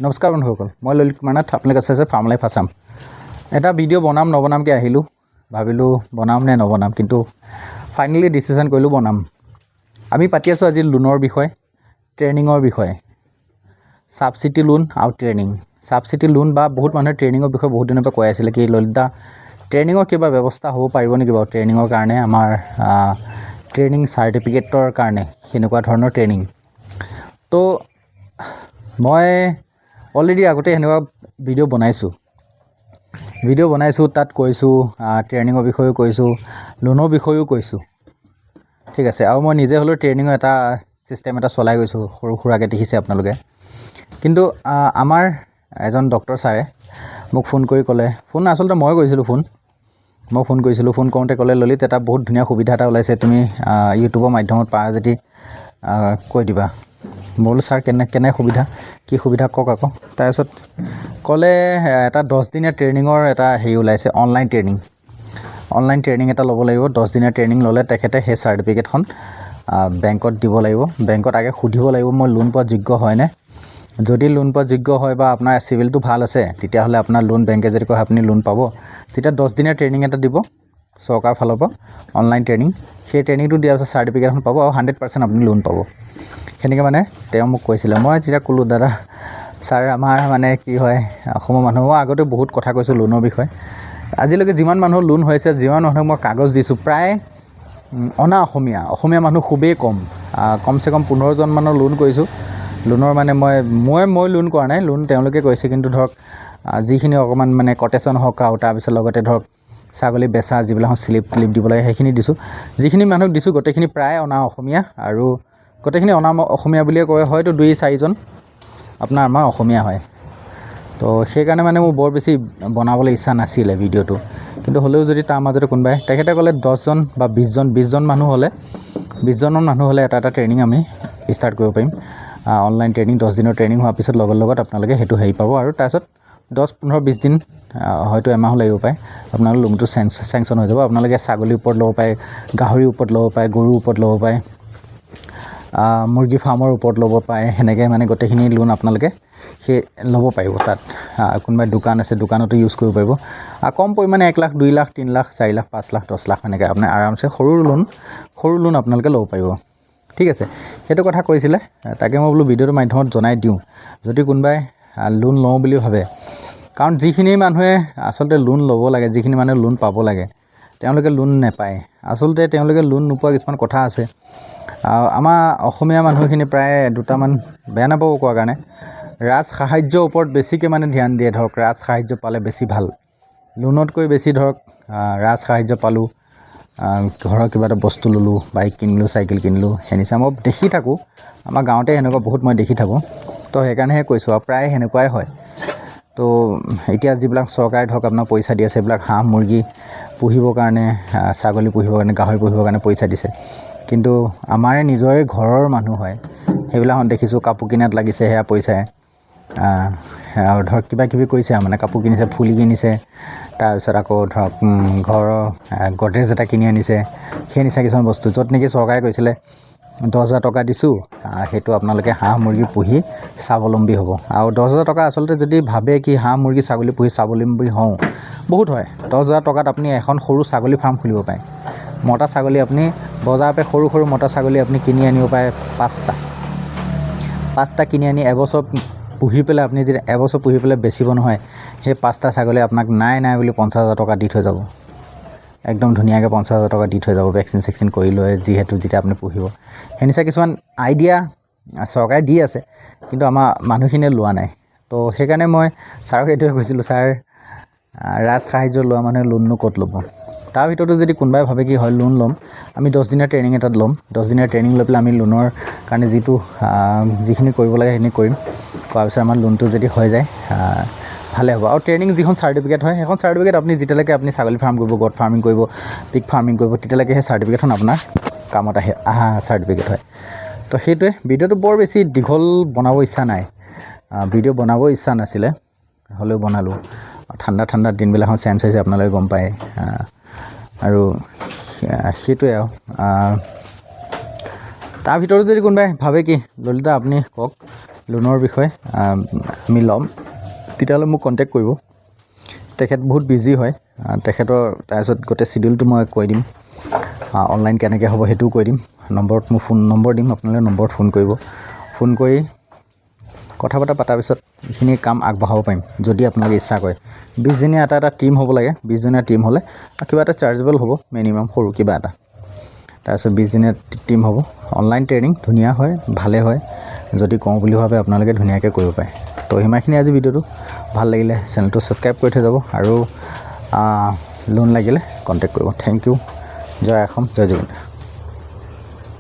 নমস্কাৰ বন্ধুসকল, মই ললিত কুমাৰ নাথ। আপোনালোকে চাইছে ফাৰ্ম লাইফ আছাম। এটা ভিডিঅ' বনাম নবনামকৈ আহিলোঁ, ভাবিলোঁ বনাম নে নবনাম, কিন্তু ফাইনেলি ডিচিশ্যন কৰিলোঁ বনাম। আমি পাতি আছোঁ আজি লোনৰ বিষয়ে, ট্ৰেইনিঙৰ বিষয়ে। ছাবচিডি লোন আৰু ট্ৰেইনিং। ছাবচিডি লোন বা বহুত মানুহে ট্ৰেইনিঙৰ বিষয়ে বহুত দিনৰ পৰা কৈ আছিলে কি ললিতা ট্ৰেইনিঙৰ কিবা ব্যৱস্থা হ'ব পাৰিব নেকি বাৰু, ট্ৰেইনিঙৰ কাৰণে আমাৰ ট্ৰেইনিং চাৰ্টিফিকেটৰ কাৰণে সেনেকুৱা ধৰণৰ ট্ৰেইনিং। তো মই অলৰেডি আগতে সেনেকুৱা ভিডিঅ' বনাইছোঁ, তাত কৈছোঁ ট্ৰেইনিঙৰ বিষয়েও কৈছোঁ, লোনৰ বিষয়েও কৈছোঁ, ঠিক আছে। আৰু মই নিজে হ'লেও ট্ৰেইনিঙৰ এটা ছিষ্টেম এটা চলাই গৈছোঁ, সৰু সুৰাকৈ দেখিছে আপোনালোকে। কিন্তু আমাৰ এজন ডক্টৰ ছাৰে মোক ফোন কৰি ক'লে, আচলতে মই কৰিছিলোঁ ফোন কৰোঁতে ক'লে ললিত এটা বহুত ধুনীয়া সুবিধা এটা ওলাইছে, তুমি ইউটিউবৰ মাধ্যমত পাৰা যদি কৈ দিবা। মই বোলো ছাৰ কেনে সুবিধা, কি সুবিধা কওক আকৌ। তাৰপিছত ক'লে এটা 10 দিনীয়া ট্ৰেইনিঙৰ এটা হেৰি ওলাইছে, অনলাইন ট্ৰেইনিং এটা ল'ব লাগিব। 10 দিনীয়া ট্ৰেইনিং ল'লে তেখেতে সেই চাৰ্টিফিকেটখন বেংকত দিব লাগিব। বেংকত আগে সুধিব লাগিব মই লোন পোৱা যোগ্য হয়নে। যদি লোন পোৱা যোগ্য হয় বা আপোনাৰ চিভিলটো ভাল আছে, তেতিয়াহ'লে আপোনাৰ লোন বেংকে যদি কয় আপুনি লোন পাব, তেতিয়া 10 দিনীয়া ট্ৰেইনিং এটা দিব চৰকাৰৰ ফালৰ পৰা, অনলাইন ট্ৰেইনিং। সেই ট্ৰেইনিংটো দিয়াৰ পিছত চাৰ্টিফিকেটখন পাব আৰু 100% আপুনি লোন পাব। সেনেকৈ মানে তেওঁ মোক কৈছিলে। মই তেতিয়া ক'লোঁ দাদা ছাৰ আমাৰ মানে কি হয়, অসমৰ মানুহ, মই আগতে বহুত কথা কৈছোঁ লোনৰ বিষয়ে। আজিলৈকে যিমান মানুহৰ লোন হৈছে, যিমান মানুহক মই কাগজ দিছোঁ, প্ৰায় অসমীয়া মানুহ খুবেই কমচে কম 15জন মানৰ লোন কৰিছোঁ। লোনৰ মানে মই লোন কৰা নাই, লোন তেওঁলোকে কৰিছে। কিন্তু ধৰক যিখিনি অকণমান মানে কটেশ্যন হওক আৰু তাৰপিছত লগতে ধৰক ছাগলী বেচা যিবিলাক শ্লিপ দিব লাগে সেইখিনি দিছোঁ। যিখিনি মানুহক দিছোঁ গোটেইখিনি প্ৰায় অসমীয়া, আৰু গোটেইখিনি অসমীয়া বুলিয়ে কয়, হয়তো 2-4জন আপোনাৰ আমাৰ অসমীয়া হয়। তো সেইকাৰণে মানে মোৰ বৰ বেছি বনাবলৈ ইচ্ছা নাছিলে ভিডিঅ'টো। কিন্তু হ'লেও যদি তাৰ মাজতে কোনোবাই, তেখেতে ক'লে 10জন বা 20জন মানুহ হ'লে, 20জনমান মানুহ হ'লে এটা ট্ৰেইনিং আমি ষ্টাৰ্ট কৰিব পাৰিম। অনলাইন ট্ৰেইনিং 10 দিনৰ ট্ৰেইনিং হোৱাৰ পিছত লগত আপোনালোকে সেইটো হেৰি পাব। আৰু তাৰপিছত 10-15-20 দিন হয়তো এমাহো লাগিব পাৰে, আপোনালোকৰ লোনটো চেংচন হৈ যাব। আপোনালোকে ছাগলীৰ ওপৰত ল'ব পাৰে, গাহৰিৰ ওপৰত ল'ব পাৰে, গৰুৰ ওপৰত ল'ব পাৰে, মুৰ্গী ফাৰ্মৰ ওপৰত ল'ব পাৰে। সেনেকৈ মানে গোটেইখিনি লোন আপোনালোকে সেই ল'ব পাৰিব। তাত কোনোবাই দোকান আছে, দোকানতো ইউজ কৰিব পাৰিব। কম পৰিমাণে 1 লাখ, 2 লাখ, 3 লাখ, 4 লাখ, 5 লাখ, 10 লাখ এনেকৈ আপুনি আৰামছে সৰু লোন আপোনালোকে ল'ব পাৰিব, ঠিক আছে। সেইটো কথা কৈছিলে, তাকে মই বোলো ভিডিঅ'টোৰ মাধ্যমত জনাই দিওঁ, যদি কোনোবাই লোন লওঁ বুলি ভাবে। কাৰণ যিখিনি মানুহে আচলতে লোন ল'ব লাগে, যিখিনি মানুহে লোন পাব লাগে, তেওঁলোকে লোন নাপায়। আচলতে তেওঁলোকে লোন নোপোৱা কিছুমান কথা আছে। আমাৰ অসমীয়া মানুহখিনি প্ৰায় দুটামান, বেয়া নাপাব কোৱাৰ কাৰণে, ৰাজ সাহায্যৰ ওপৰত বেছিকৈ মানে ধ্যান দিয়ে। ধৰক ৰাজ সাহায্য পালে বেছি ভাল, লোনতকৈ বেছি ধৰক ৰাজ সাহায্য পালোঁ, ঘৰৰ কিবা এটা বস্তু ল'লোঁ, বাইক কিনিলোঁ, চাইকেল কিনিলোঁ, সেনেকুৱা মই দেখি থাকোঁ। আমাৰ গাঁৱতে সেনেকুৱা বহুত মই দেখি থাকোঁ। তো সেইকাৰণেহে কৈছোঁ, আৰু প্ৰায় সেনেকুৱাই হয়। তো এতিয়া যিবিলাক চৰকাৰে ধৰক আপোনাৰ পইচা দি আছে, সেইবিলাক হাঁহ মুৰ্গী পুহিবৰ কাৰণে, ছাগলী পুহিবৰ কাৰণে, গাহৰি পুহিবৰ কাৰণে পইচা দিছে। কিন্তু আমাৰে নিজৰে ঘৰৰ মানুহ হয়, সেইবিলাকত দেখিছোঁ কাপোৰ কিনাত লাগিছে সেয়া পইচাৰে। আৰু ধৰক কিবা কিবি কৰিছে, মানে কাপোৰ কিনিছে, ফুলি কিনিছে, তাৰপিছত আকৌ ধৰক ঘৰৰ গডৰেজ এটা কিনি আনিছে, সেই নিচিনা কিছুমান বস্তু। য'ত নেকি চৰকাৰে কৈছিলে 10,000 টকা দিছোঁ, সেইটো আপোনালোকে হাঁহ মুৰ্গী পুহি স্বাৱলম্বী হ'ব। আৰু 10,000 টকা আচলতে যদি ভাবে কি হাঁহ মুৰ্গী ছাগলী পুহি স্বাৱলম্বী হওঁ, বহুত হয়। 10,000 টকাত আপুনি এখন সৰু ছাগলী ফাৰ্ম খুলিব পাৰে। মতা ছাগলী আপুনি বজাৰৰ পৰা সৰু মতা ছাগলী আপুনি কিনি আনিব পাৰে 5টা কিনি আনি এবছৰ পুহি পেলাই, আপুনি যদি এবছৰ পুহি পেলাই বেচিব নহয়, সেই 5টা ছাগলী আপোনাক নাই বুলি 50,000 টকা দি থৈ যাব। একদম ধুনীয়াকৈ 50,000 টকা দি থৈ যাব, ভেকচিন কৰি লৈ, যেতিয়া আপুনি পুহিব। সেনেকুৱা কিছুমান আইডিয়া চৰকাৰে দি আছে, কিন্তু আমাৰ মানুহখিনিয়ে লোৱা নাই। তো সেইকাৰণে মই ছাৰক এইটোৱে কৈছিলোঁ, ছাৰ ৰাজ সাহায্য লোৱা মানুহে লোননো ক'ত ল'ব। তাৰ ভিতৰতো যদি কোনোবাই ভাবে কি হয় লোন ল'ম, আমি 10 দিনীয়া ট্ৰেইনিং এটাত ল'ম। 10 দিনীয়া ট্ৰেইনিং লৈ পেলাই আমি লোনৰ কাৰণে যিখিনি কৰিব লাগে সেইখিনি কৰিম। কৰাৰ পিছত আমাৰ লোনটো যদি হৈ যায় ভালে হ'ব। আৰু ট্ৰেইনিং যিখন চাৰ্টিফিকেট হয়, সেইখন চাৰ্টিফিকেট আপুনি যেতিয়ালৈকে আপুনি ছাগলী ফাৰ্ম কৰিব, গড ফাৰ্মিং কৰিব, পিগ ফাৰ্মিং কৰিব, তেতিয়ালৈকে সেই চাৰ্টিফিকেটখন আপোনাৰ কামত অহা চাৰ্টিফিকেট হয়। তো সেইটোৱে। ভিডিঅ'টো বৰ বেছি দীঘল বনাব ইচ্ছা নাই, ভিডিঅ' বনাব ইচ্ছা নাছিলে, হ'লেও বনালোঁ। ঠাণ্ডা দিনবিলাকত চেঞ্জ হৈছে, আপোনালোকে গম পায়। আৰু সেইটোৱে। আৰু তাৰ ভিতৰত যদি কোনোবাই ভাবে কি ললিতা আপুনি কওক, লোনৰ বিষয়ে আমি ল'ম তেতিয়াহ'লে মোক কণ্টেক্ট কৰিব। তেখেত বহুত বিজি হয়, তেখেতৰ তাৰপিছত গোটেই চিডিউলটো মই কৈ দিম, অনলাইন কেনেকৈ হ'ব সেইটোও কৈ দিম। নম্বৰত মোৰ ফোন নম্বৰ দিম, আপোনালোকে নম্বৰত ফোন কৰিব। ফোন কৰি কথা বতৰা পতাৰ পিছত এইখিনি কাম আগবঢ়াব পাৰিম যদি আপোনালোকে ইচ্ছা কৰে। 20 দিনীয়া এটা টীম হ'ব লাগে। 20 দিনীয়া টীম হ'লে কিবা এটা চাৰ্জেবল হ'ব, মিনিমাম সৰু কিবা এটা। তাৰপিছত 20 দিনীয়া টীম হ'ব। অনলাইন ট্ৰেইনিং ধুনীয়া হয়, ভালে হয়। যদি কওঁ বুলি ভাবে আপোনালোকে ধুনীয়াকৈ কৰিব পাৰে। তো সিমানখিনি আজি ভিডিঅ'টো। ভাল লাগিলে চেনেলটো ছাবস্ক্ৰাইব কৰি থৈ যাব আৰু লোন লাগিলে কণ্টেক্ট কৰিব। Thank you. জয় অসম, জয় জুবিন।